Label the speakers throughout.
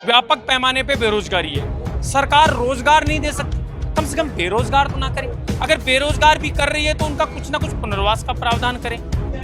Speaker 1: व्यापक पैमाने पे बेरोजगारी है। सरकार रोजगार नहीं दे सकती, कम से कम बेरोजगार तो ना करे। अगर बेरोजगार भी कर रही है तो उनका कुछ ना कुछ पुनर्वास का प्रावधान करें।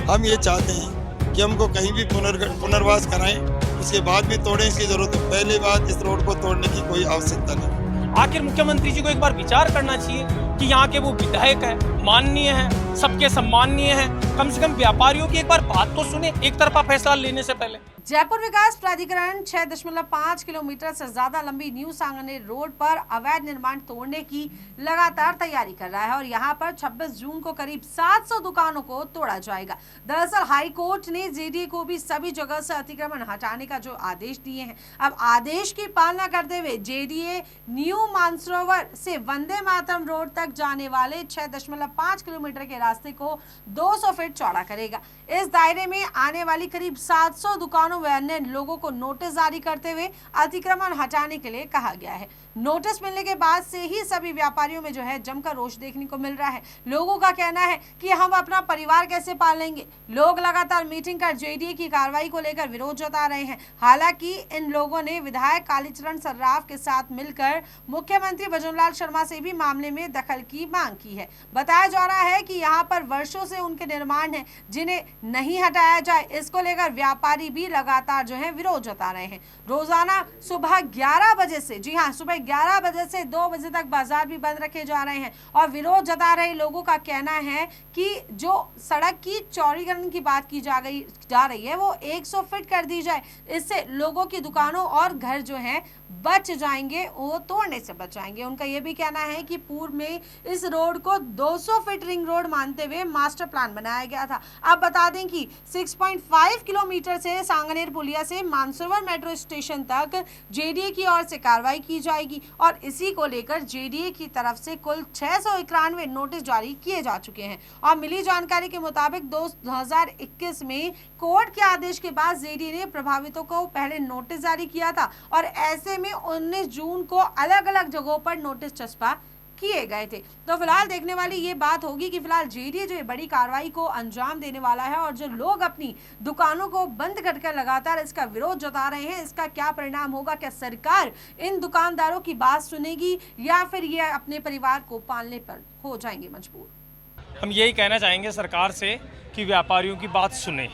Speaker 2: हम ये चाहते हैं कि हमको कहीं भी पुनर्वास कराएं, उसके बाद भी तोड़ें इसकी जरूरत है। पहली बात, इस रोड को तोड़ने की कोई आवश्यकता नहीं।
Speaker 1: आखिर मुख्यमंत्री जी को एक बार विचार करना चाहिए कि यहाँ के वो विधायक है, माननीय है, सबके सम्माननीय है, कम से कम व्यापारियों की एक बार बात तो सुने एक तरफा फैसला लेने से पहले।
Speaker 3: जयपुर विकास प्राधिकरण 6.5 किलोमीटर से ज्यादा लंबी न्यू सांगानेर रोड पर अवैध निर्माण तोड़ने की लगातार तैयारी कर रहा है और यहां पर 26 जून को करीब 700 दुकानों को तोड़ा जाएगा। दरअसल हाई कोर्ट ने जेडीए को भी सभी जगह से अतिक्रमण हटाने का जो आदेश दिए हैं, अब आदेश की पालना करते हुए जेडीए न्यू मानसरोवर से वंदे मातरम रोड तक जाने वाले 6.5 किलोमीटर के रास्ते को 200 फीट चौड़ा करेगा। इस दायरे में आने वाली करीब 700 दुकानों व अन्य लोगों को नोटिस जारी करते हुए अतिक्रमण हटाने के लिए कहा गया है। नोटिस मिलने के बाद से ही सभी व्यापारियों में जो है जमकर रोष देखने को मिल रहा है। लोगों का कहना है कि हम अपना परिवार कैसे पालेंगे। लोग लगातार मीटिंग कर जेडीए की कार्रवाई को लेकर विरोध जता रहे हैं। हालांकि इन लोगों ने विधायक कालीचरण सर्राफ के साथ मिलकर मुख्यमंत्री भजनलाल शर्मा से भी मामले में दखल की मांग की है। बताया जा रहा है कि यहाँ पर वर्षों से उनके निर्माण है जिन्हें नहीं हटाया जाए, इसको लेकर व्यापारी भी लगातार जो है विरोध जता रहे हैं। रोजाना सुबह 11 बजे से, जी हाँ, सुबह 11 बजे से 2 बजे तक बाजार भी बंद रखे जा रहे हैं और विरोध जता रहे लोगों का कहना है कि जो सड़क की चौड़ीकरण की बात की जा रही है वो 100 फीट कर दी जाए। इससे लोगों की दुकानों और घर जो है बच जाएंगे, वो तोड़ने से बच जाएंगे। उनका यह भी कहना है कि पूर्व में इस रोड को 200 फीट रिंग रोड मानते हुए मास्टर प्लान बनाया गया था। अब बता दें कि 6.5 किलोमीटर से सांगानेर पुलिया से मानसरोवर मेट्रो स्टेशन तक जेडीए की ओर से कार्रवाई की जाएगी और इसी को लेकर जेडीए की तरफ से कुल 691 नोटिस जारी किए जा चुके हैं। और मिली जानकारी के मुताबिक 2021 में कोर्ट के आदेश के बाद जेडीए ने प्रभावितों को पहले नोटिस जारी किया था और ऐसे में 19 जून को अलग अलग जगहों पर नोटिस चस्पा किए गए थे। तो फिलहाल देखने वाली ये बात होगी कि फिलहाल जेडीए जो बड़ी कार्रवाई को अंजाम देने वाला है और जो लोग अपनी दुकानों को बंद कर लगातार इसका विरोध जता रहे हैं, इसका क्या परिणाम होगा। क्या सरकार इन दुकानदारों की बात सुनेगी या फिर ये अपने परिवार को पालने पर हो जाएंगे मजबूर।
Speaker 1: हम यही कहना चाहेंगे सरकार से कि व्यापारियों की बात सुने,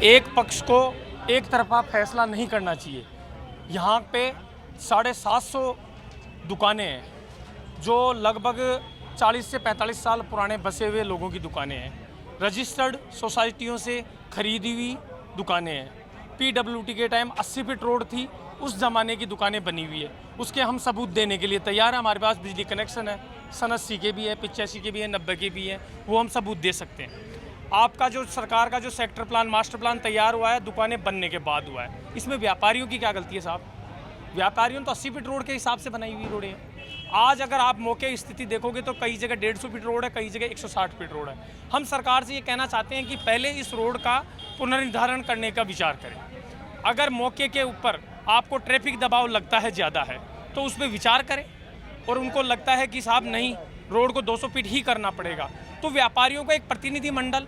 Speaker 1: एक पक्ष को एक तरफा फैसला नहीं करना चाहिए। यहाँ पे 750 दुकानें हैं जो लगभग 40 से 45 साल पुराने बसे हुए लोगों की दुकानें हैं। रजिस्टर्ड सोसाइटियों से खरीदी हुई दुकानें हैं। पीडब्ल्यूडी के टाइम 80 फीट रोड थी, उस ज़माने की दुकानें बनी हुई है। उसके हम सबूत देने के लिए तैयार हैं। हमारे पास बिजली कनेक्शन है, सन 80 के भी है, 85 के भी है, 90 के भी है, वो हम सबूत दे सकते हैं। आपका जो सरकार का जो सेक्टर प्लान, मास्टर प्लान तैयार हुआ है दुकानें बनने के बाद हुआ है, इसमें व्यापारियों की क्या गलती है साहब। व्यापारियों ने तो 80 फीट रोड के हिसाब से बनाई हुई रोडें हैं। आज अगर आप मौके स्थिति देखोगे तो कई जगह 150 फीट रोड है, कई जगह 160 फीट रोड है। हम सरकार से ये कहना चाहते हैं कि पहले इस रोड का पुनर्निर्धारण करने का विचार करें। अगर मौके के ऊपर आपको ट्रैफिक दबाव लगता है ज़्यादा है तो उस पर विचार करें, और उनको लगता है कि साहब नहीं, रोड को 200 फीट ही करना पड़ेगा, तो व्यापारियों का एक प्रतिनिधि मंडल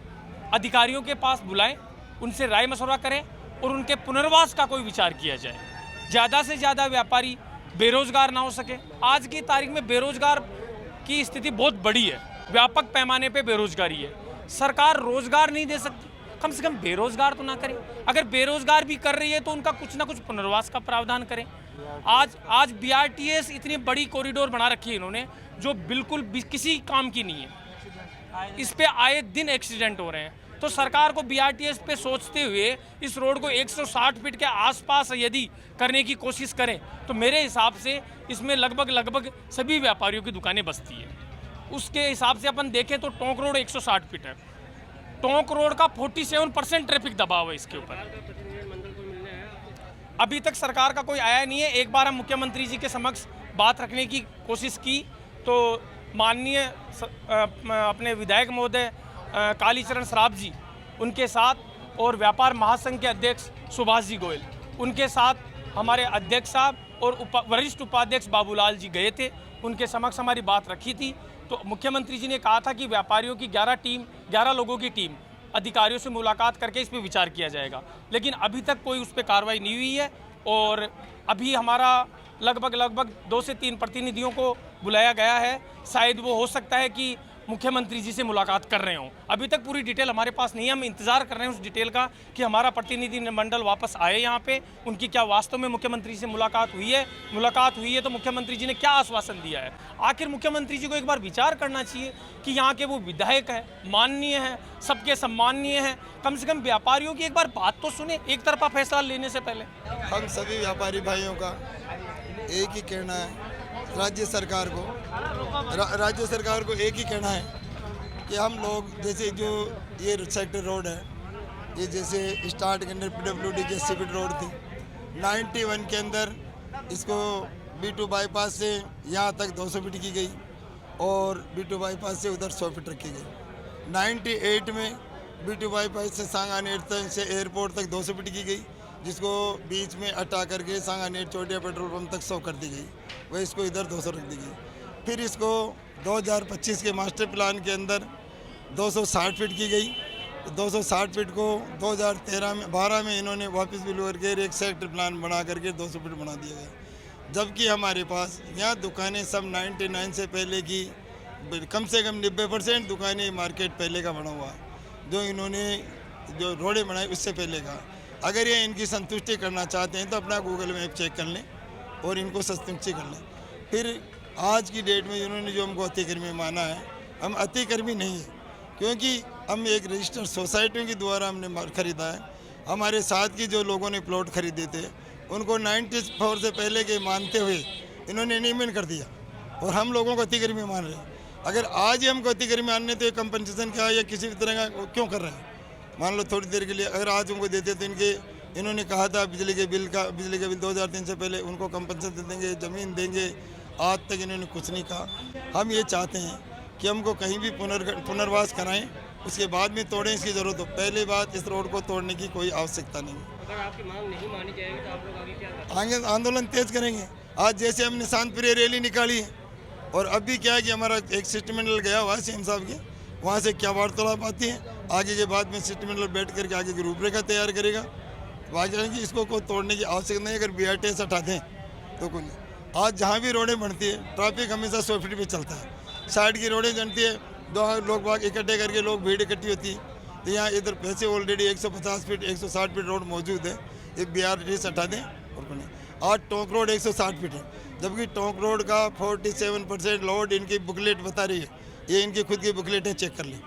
Speaker 1: अधिकारियों के पास बुलाएं, उनसे राय मशवरा करें और उनके पुनर्वास का कोई विचार किया जाए। ज़्यादा से ज़्यादा व्यापारी बेरोजगार ना हो सके। आज की तारीख में बेरोजगार की स्थिति बहुत बड़ी है, व्यापक पैमाने पे बेरोजगारी है। सरकार रोजगार नहीं दे सकती, कम से कम बेरोजगार तो ना करें। अगर बेरोजगार भी कर रही है तो उनका कुछ ना कुछ पुनर्वास का प्रावधान करें। आज बीआरटीएस इतनी बड़ी कॉरिडोर बना रखी है इन्होंने जो बिल्कुल किसी काम की नहीं है। इस पे आए दिन एक्सीडेंट हो रहे हैं। तो सरकार को बीआरटीएस पे सोचते हुए इस रोड को 160 फीट के आसपास यदि करने की कोशिश करें तो मेरे हिसाब से इसमें लगभग सभी व्यापारियों की दुकानें बसती है। उसके हिसाब से अपन देखें तो टोंक रोड 160 फीट है। टोंक रोड का 47% ट्रैफिक दबाव है इसके ऊपर। अभी तक सरकार का कोई आया नहीं है। एक बार हम मुख्यमंत्री जी के समक्ष बात रखने की कोशिश की तो माननीय अपने विधायक महोदय कालीचरण सर्राफ जी, उनके साथ और व्यापार महासंघ के अध्यक्ष सुभाष जी गोयल, उनके साथ हमारे अध्यक्ष साहब और वरिष्ठ उपाध्यक्ष बाबूलाल जी गए थे। उनके समक्ष हमारी बात रखी थी तो मुख्यमंत्री जी ने कहा था कि व्यापारियों की 11 लोगों की टीम अधिकारियों से मुलाकात करके इस पर विचार किया जाएगा, लेकिन अभी तक कोई उस पर कार्रवाई नहीं हुई है। और अभी हमारा लगभग 2 से 3 प्रतिनिधियों को बुलाया गया है। शायद वो हो सकता है कि मुख्यमंत्री जी से मुलाकात कर रहे हों। अभी तक पूरी डिटेल हमारे पास नहीं है, हम इंतज़ार कर रहे हैं उस डिटेल का कि हमारा प्रतिनिधि मंडल वापस आए यहाँ पे, उनकी क्या वास्तव में मुख्यमंत्री से मुलाकात हुई है तो मुख्यमंत्री जी ने क्या आश्वासन दिया है। आखिर मुख्यमंत्री जी को एक बार विचार करना चाहिए कि यहाँ के वो विधायक हैं, माननीय हैं, सबके सम्माननीय हैं, कम से कम व्यापारियों की एक बार बात तो सुने एक तरफा फैसला लेने से पहले।
Speaker 2: हम सभी व्यापारी भाइयों का एक ही कहना है, राज्य सरकार को एक ही कहना है कि हम लोग जैसे जो ये सेक्टर रोड है, ये जैसे स्टार्ट के अंदर PWD की सीविड रोड थी, 91 के अंदर इसको B2 बाईपास से यहाँ तक 200 फीट की गई और B2 बाईपास से उधर 100 फीट रखी गई। 98 में B2 बाईपास से सांगानेर तक से एयरपोर्ट तक 200 फीट की गई, जिसको बीच में हटा करके सांगानेर चोटिया पेट्रोल पंप तक 100 कर दी गई, वह इसको इधर 200 रख दी गई। फिर इसको 2025 के मास्टर प्लान के अंदर 260 फीट की गई। 260 फीट को 2012 में इन्होंने वापस बिल करके एक सेक्टर प्लान बना करके 200 फीट बना दिया गया। जबकि हमारे पास यहाँ दुकानें सब 99 से पहले की कम से कम 90% दुकानें मार्केट पहले का बना हुआ, जो इन्होंने जो रोडें बनाई उससे पहले का। अगर ये इनकी संतुष्टि करना चाहते हैं तो अपना गूगल मैप चेक कर लें और इनको संतुष्टि कर लें। फिर आज की डेट में इन्होंने जो हमको अतिक्रमी माना है, हम अतिक्रमी नहीं है, क्योंकि हम एक रजिस्टर्ड सोसाइटियों के द्वारा हमने ख़रीदा है। हमारे साथ की जो लोगों ने प्लॉट खरीदे थे उनको 94 से पहले के मानते हुए इन्होंने नियमन कर दिया और हम लोगों को अतिक्रमी मान रहे हैं। अगर आज ही हमको अतिक्रमी मानने तो ये कंपनसेशन क्या या किसी भी तरह का क्यों कर रहे हैं? मान लो थोड़ी देर के लिए अगर आज उनको देते तो इन्होंने कहा था बिजली के बिल 2003 से पहले उनको कंपनसेशन देंगे, ज़मीन देंगे, आज तक इन्होंने कुछ नहीं कहा। हम ये चाहते हैं कि हमको कहीं भी पुनर्वास कराएं, उसके बाद में तोड़ें इसकी ज़रूरत हो। पहली बात, इस रोड को तोड़ने की कोई आवश्यकता नहीं है।
Speaker 4: अगर आपकी मांग नहीं मानी जाएगी तो आप लोग आगे क्या करेंगे?
Speaker 2: आगे आंदोलन तेज करेंगे। आज जैसे हमने शांतिप्रिय रैली निकाली है और अभी क्या है कि हमारा एक शिष्टमंडल गया हुआ है सीएम साहब के, वहाँ से क्या वार्तालाप आती है, आगे के बाद में शिष्टमंडल बैठ करके आगे की रूपरेखा तैयार करेगा। वाकई कि इसको कोई तोड़ने की आवश्यकता नहीं। अगर BRTS हटा दें तो कोई नहीं। आज जहाँ भी रोडें बनती है ट्रैफिक हमेशा 100 फीट पे चलता है। साइड की रोडें बनती है, दो लोग बाग इकट्ठे करके लोग भीड़ इकट्ठी होती है, तो यहाँ इधर पैसे ऑलरेडी 150 फीट 160 फीट रोड मौजूद है। ये BRTS हटा दें और कोई नहीं। आज टोंक रोड 160 फीट है, जबकि टोंक रोड का 47% लोड इनकी बुकलेट बता रही है। ये इनकी खुद की बुकलेट है, चेक कर लें।